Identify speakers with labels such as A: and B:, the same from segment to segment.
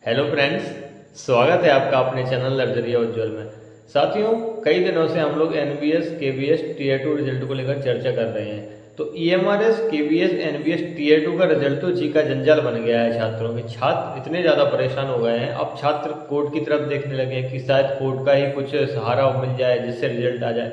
A: Hello friends, स्वागत है आपका अपने चैनल नर्जरी उज्ज्वल में। साथियों, कई दिनों से हम लोग एनबीएस केबीएस टीयर 2 रिजल्ट को लेकर चर्चा कर रहे हैं। तो ईएमआरएस केबीएस एनबीएस टीयर 2 का रिजल्ट तो जी का जंजाल बन गया है छात्रों के। छात्र इतने ज़्यादा परेशान हो गए हैं, अब छात्र कोर्ट की तरफ देखने लगे हैं कि शायद कोर्ट का ही कुछ सहारा मिल जाए जिससे रिजल्ट आ जाए।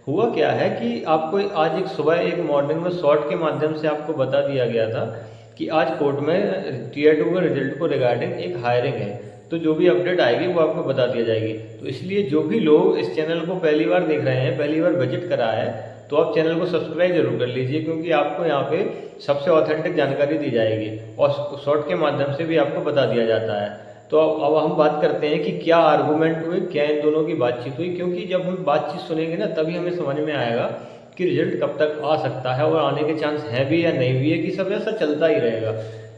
A: हुआ क्या है कि आपको आज एक सुबह एक मॉर्निंग में शॉर्ट के माध्यम से आपको बता दिया गया था कि आज कोर्ट में टीयर 2 के रिजल्ट को रिगार्डिंग एक हायरिंग है। तो जो भी अपडेट आएगी वो आपको बता दिया जाएगी। तो इसलिए जो भी लोग इस चैनल को पहली बार देख रहे हैं, पहली बार विजिट करा है, तो आप चैनल को सब्सक्राइब जरूर कर लीजिए, क्योंकि आपको यहाँ पे सबसे ऑथेंटिक जानकारी दी जाएगी और शॉर्ट के माध्यम से भी आपको बता दिया जाता है। तो अब हम बात करते हैं कि क्या आर्गूमेंट हुए, क्या इन दोनों की बातचीत हुई, क्योंकि जब हम बातचीत सुनेंगे ना तभी हमें समझ में आएगा कि रिजल्ट कब तक आ सकता है और आने के चांस हैं भी या नहीं भी है, कि सब ऐसा चलता ही रहेगा।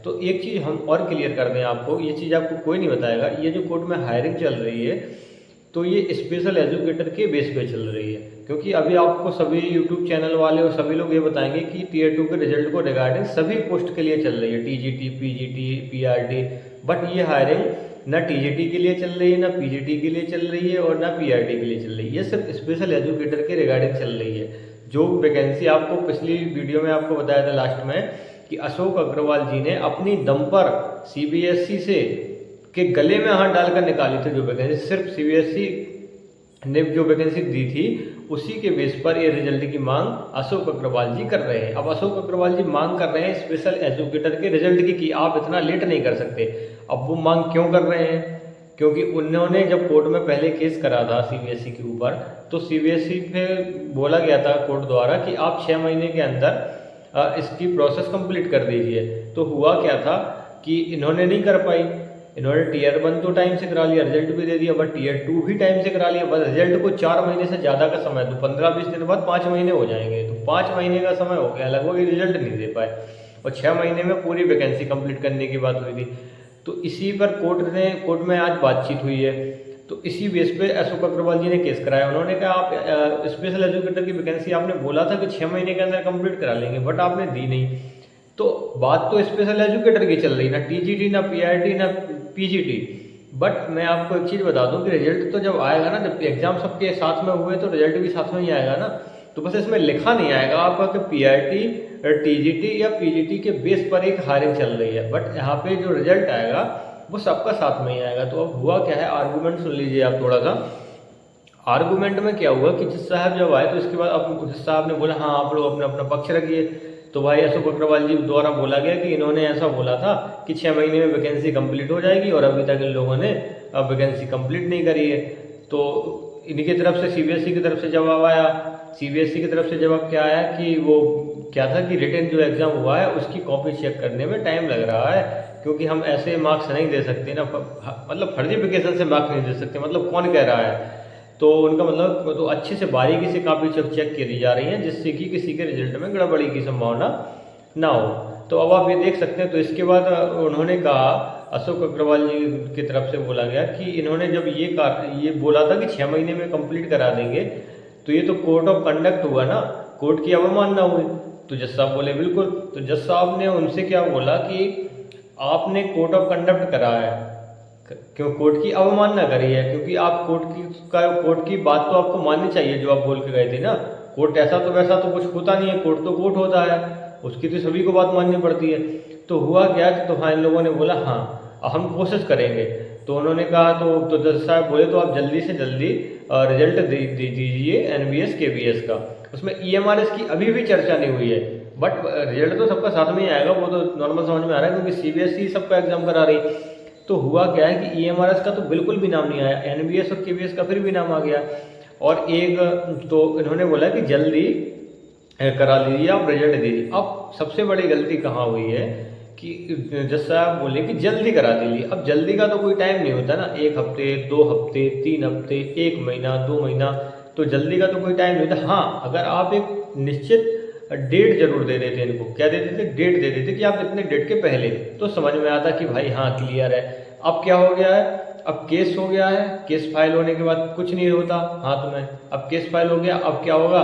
A: तो एक चीज़ हम और क्लियर कर दें आपको, ये चीज़ आपको कोई नहीं बताएगा, ये जो कोर्ट में हायरिंग चल रही है तो ये स्पेशल एजुकेटर के बेस पे चल रही है। क्योंकि अभी आपको सभी यूट्यूब चैनल वाले और सभी लोग ये बताएंगे कि टीयर 2 के रिजल्ट को रिगार्डिंग सभी पोस्ट के लिए चल रही है, टीजीटी, पीजीटी, पीआरटी। बट ये हायरिंग ना टीजीटी के लिए चल रही है, ना पीजीटी के लिए चल रही है और ना पीआरटी के लिए चल रही है। ये सिर्फ स्पेशल एजुकेटर के रिगार्डिंग चल रही है। जो वैकेंसी आपको पिछली वीडियो में आपको बताया था लास्ट में कि अशोक अग्रवाल जी ने अपनी दम पर सीबीएसई से के गले में हाथ डालकर निकाली थी। जो वैकेंसी सिर्फ सीबीएसई ने जो वैकेंसी दी थी उसी के बेस पर ये रिजल्ट की मांग अशोक अग्रवाल जी कर रहे हैं। अब अशोक अग्रवाल जी मांग कर रहे हैं स्पेशल एजुकेटर के रिजल्ट की कि आप इतना लेट नहीं कर सकते। अब वो मांग क्यों कर रहे हैं? क्योंकि उन्होंने जब कोर्ट में पहले केस करा था सीबीएसई के ऊपर, तो सीबीएसई पे बोला गया था कोर्ट द्वारा कि आप 6 महीने के अंदर इसकी प्रोसेस कंप्लीट कर दीजिए। तो हुआ क्या था कि इन्होंने नहीं कर पाई। इन्होंने टीयर 1 तो टाइम से करा लिया, रिजल्ट भी दे दिया, बट टीयर 2 भी टाइम से करा लिया। बस रिजल्ट को 4 महीने से ज़्यादा का समय, तो 15-20 दिन बाद 5 महीने हो जाएंगे, तो 5 महीने का समय हो गया लगभग, ये रिजल्ट नहीं दे पाए। और 6 महीने में पूरी वैकेंसी कंप्लीट करने की बात हुई थी। तो इसी पर कोर्ट में आज बातचीत हुई है। तो इसी बेस पे अशोक अग्रवाल जी ने केस कराया। उन्होंने कहा आप स्पेशल एजुकेटर की वैकेंसी आपने बोला था कि 6 महीने के अंदर कंप्लीट करा लेंगे, बट आपने दी नहीं। तो बात तो स्पेशल एजुकेटर की चल रही, ना टीजीटी, ना पीआरटी, ना पीजीटी। बट मैं आपको एक चीज़ बता दूं कि रिजल्ट तो जब आएगा ना, जब एग्जाम सबके साथ में हुए तो रिजल्ट भी साथ में ही आएगा ना। तो बस इसमें लिखा नहीं आएगा आपका कि पीआरटी, टीजीटी या पीजीटी के बेस पर एक हायरिंग चल रही है, बट यहाँ पे जो रिजल्ट आएगा वो सबका साथ में ही आएगा। तो अब हुआ क्या है, आर्गूमेंट सुन लीजिए आप थोड़ा सा। आर्गूमेंट में क्या हुआ कि जज साहब जब आए तो इसके बाद अब जज साहब ने बोला हाँ आप लोग अपना अपना पक्ष रखिए। तो भाई अशोक अग्रवाल जी द्वारा बोला गया कि इन्होंने ऐसा बोला था कि 6 महीने में वैकेंसी कंप्लीट हो जाएगी और अभी तक इन लोगों ने वैकेंसी कंप्लीट नहीं करी है। तो इनकी तरफ से सीबीएसई की तरफ से जवाब आया। सीबीएसई की तरफ से जवाब क्या आया कि वो क्या था कि रिटन जो एग्ज़ाम हुआ है उसकी कॉपी चेक करने में टाइम लग रहा है, क्योंकि हम ऐसे मार्क्स नहीं दे सकते ना, मतलब फर्जीफिकेशन से मार्क्स नहीं दे सकते। मतलब कौन कह रहा है? तो उनका मतलब तो अच्छे से बारीकी से काफ़ी चेक करी जा रही हैं, जिससे कि किसी के रिजल्ट में गड़बड़ी की संभावना ना हो। तो अब आप ये देख सकते हैं। तो इसके बाद उन्होंने कहा, अशोक अग्रवाल जी की तरफ से बोला गया कि इन्होंने जब ये बोला था कि 6 महीने में कंप्लीट करा देंगे, तो ये तो कोर्ट ऑफ कंडक्ट हुआ ना, कोर्ट की अवमानना हुई। तो जज साहब बोले बिल्कुल। तो जज साहब ने उनसे क्या बोला कि आपने कोर्ट ऑफ कंडक्ट करा है, क्यों कोर्ट की अवमानना करी है, क्योंकि आप कोर्ट की बात तो आपको माननी चाहिए जो आप बोल के गए थे ना। कोर्ट ऐसा तो वैसा तो कुछ होता नहीं है, कोर्ट तो कोर्ट होता है, उसकी तो सभी को बात माननी पड़ती है। तो हुआ क्या कि तो हाँ इन लोगों ने बोला हाँ हम कोशिश करेंगे। तो उन्होंने कहा तो जज साहब बोले तो आप जल्दी से जल्दी रिजल्ट दे दीजिए एनबीएस केबीएस का। उसमें ईएमआरएस की अभी भी चर्चा नहीं हुई है, बट रिजल्ट तो सबका साथ में ही आएगा, वो तो नॉर्मल समझ में आ रहा है, क्योंकि सीबीएसई सबका एग्जाम करा रही। तो हुआ क्या है कि ईएमआरएस का तो बिल्कुल भी नाम नहीं आया, एनबीएस और केबीएस का फिर भी नाम आ गया। और एक तो इन्होंने बोला कि जल्दी करा लीजिए, आप रिजल्ट दीजिए। अब सबसे बड़ी गलती कहाँ हुई है कि जज साहब बोले कि जल्दी करा दीजिए। अब जल्दी का तो कोई टाइम नहीं होता ना, 1 हफ्ते, 2 हफ्ते, 3 हफ्ते, 1 महीना, 2 महीना, तो जल्दी का तो कोई टाइम नहीं होता। हाँ, अगर आप एक निश्चित डेट जरूर दे देते इनको, क्या दे देते, डेट दे देते कि आप इतने डेट के पहले, तो समझ में आता कि भाई हाँ क्लियर है। अब क्या हो गया है, अब केस हो गया है, केस फाइल होने के बाद कुछ नहीं होता हाथ में। अब केस फाइल हो गया, अब क्या होगा,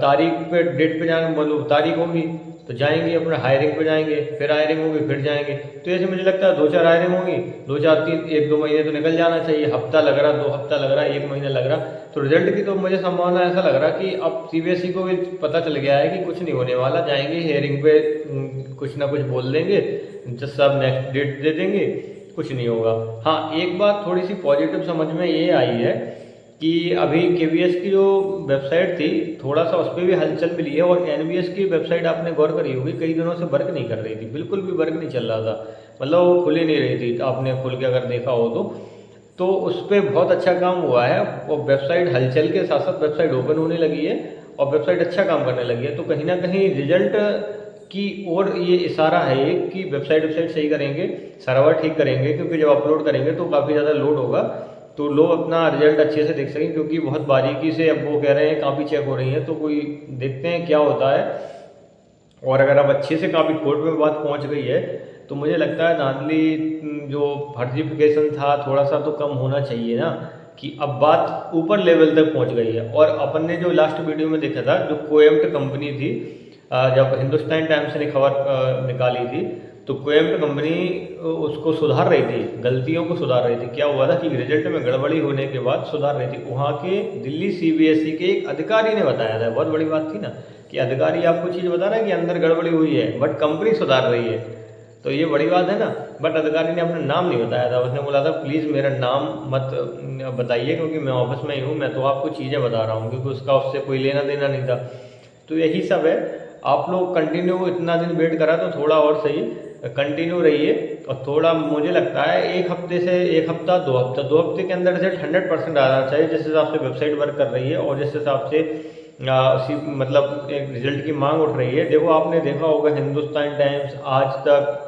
A: तारीख पे डेट पे जाना, मतलब तारीख होगी तो जाएंगे अपना हायरिंग पे जाएंगे, फिर हायरिंग होगी फिर जाएंगे। तो ऐसे मुझे लगता है 2-4 हायरिंग होगी, 2-4 3 1-2 महीने तो निकल जाना चाहिए। हफ्ता लग रहा, 2 हफ्ता लग रहा, 1 महीना लग रहा, तो रिजल्ट की तो मुझे संभावना ऐसा लग रहा कि अब सीबीएसई को भी पता चल गया है कि कुछ नहीं होने वाला, जाएंगे हेयरिंग पे कुछ ना कुछ बोल देंगे, जब सब नेक्स्ट डेट दे देंगे, कुछ नहीं होगा। हाँ, एक बात थोड़ी सी पॉजिटिव समझ में ये आई है कि अभी केवीएस की जो वेबसाइट थी थोड़ा सा उस पर भी हलचल मिली है, और एनबीएस की वेबसाइट आपने गौर करी होगी कई दिनों से वर्क नहीं कर रही थी, बिल्कुल भी वर्क नहीं चल रहा था, मतलब वो खुल ही नहीं रही थी। आपने खुल के अगर देखा हो तो उस पर बहुत अच्छा काम हुआ है, और वेबसाइट हलचल के साथ साथ वेबसाइट ओपन होने लगी है और वेबसाइट अच्छा काम करने लगी है। तो कहीं ना कहीं रिजल्ट की ओर ये इशारा है कि वेबसाइट सही करेंगे, सर्वर ठीक करेंगे, क्योंकि जब अपलोड करेंगे तो काफ़ी ज़्यादा लोड होगा, तो लोग अपना रिजल्ट अच्छे से देख सकें, क्योंकि बहुत बारीकी से अब वो कह रहे हैं काफ़ी चेक हो रही है, तो कोई देखते हैं क्या होता है। और अगर अब अच्छे से काफ़ी कोर्ट में बात पहुंच गई है तो मुझे लगता है धांधली जो फर्जीफिकेशन था थोड़ा सा तो कम होना चाहिए ना, कि अब बात ऊपर लेवल तक पहुंच गई है। और अपन ने जो लास्ट वीडियो में देखा था, जो कोएम्प्ट कंपनी थी, जब हिंदुस्तान टाइम्स ने खबर निकाली थी, तो कोएम्प्ट कंपनी उसको सुधार रही थी, गलतियों को सुधार रही थी। क्या हुआ था कि रिजल्ट में गड़बड़ी होने के बाद सुधार रही थी, वहाँ के दिल्ली सीबीएसई के एक अधिकारी ने बताया था। बहुत बड़ी बात थी ना कि अधिकारी आपको चीज़ बता रहा है कि अंदर गड़बड़ी हुई है, बट कंपनी सुधार रही है, तो ये बड़ी बात है ना। बट अधिकारी ने अपना नाम नहीं बताया था, उसने बोला था प्लीज़ मेरा नाम मत बताइए, क्योंकि मैं ऑफिस में ही हूँ, मैं तो आपको चीज़ें बता रहा हूँ, क्योंकि उसका उससे कोई लेना देना नहीं था। तो यही सब है, आप लोग कंटिन्यू इतना दिन वेट करा तो थोड़ा और सही कंटिन्यू रहिए, और थोड़ा मुझे लगता है 1 हफ्ते से 1 हफ्ता 2 हफ्ता 2 हफ्ते के अंदर रिजल्ट 100% आना चाहिए, जिस हिसाब से वेबसाइट वर्क कर रही है और जिस हिसाब से मतलब एक रिजल्ट की मांग उठ रही है। देखो, आपने देखा होगा हिंदुस्तान टाइम्स, आज तक,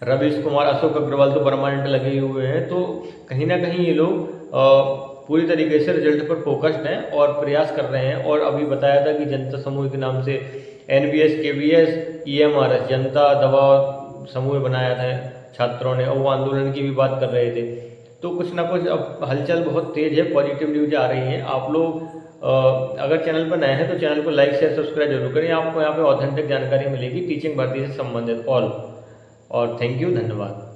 A: रवीश कुमार, अशोक अग्रवाल तो परमानेंट लगे हुए हैं, तो कहीं ना कहीं ये लोग पूरी तरीके से रिजल्ट पर फोकस्ड हैं और प्रयास कर रहे हैं। और अभी बताया था कि जनता समूह के नाम से एनबीएस केवीएस ईएमआरएस जनता दबाव समूह बनाया था छात्रों ने, और वो आंदोलन की भी बात कर रहे थे। तो कुछ ना कुछ अब हलचल बहुत तेज है, पॉजिटिव न्यूज आ रही है। आप लोग अगर चैनल पर नए हैं तो चैनल को लाइक शेयर सब्सक्राइब जरूर करें, आपको यहाँ पे ऑथेंटिक जानकारी मिलेगी टीचिंग भर्ती से संबंधित ऑल। और थैंक यू, धन्यवाद।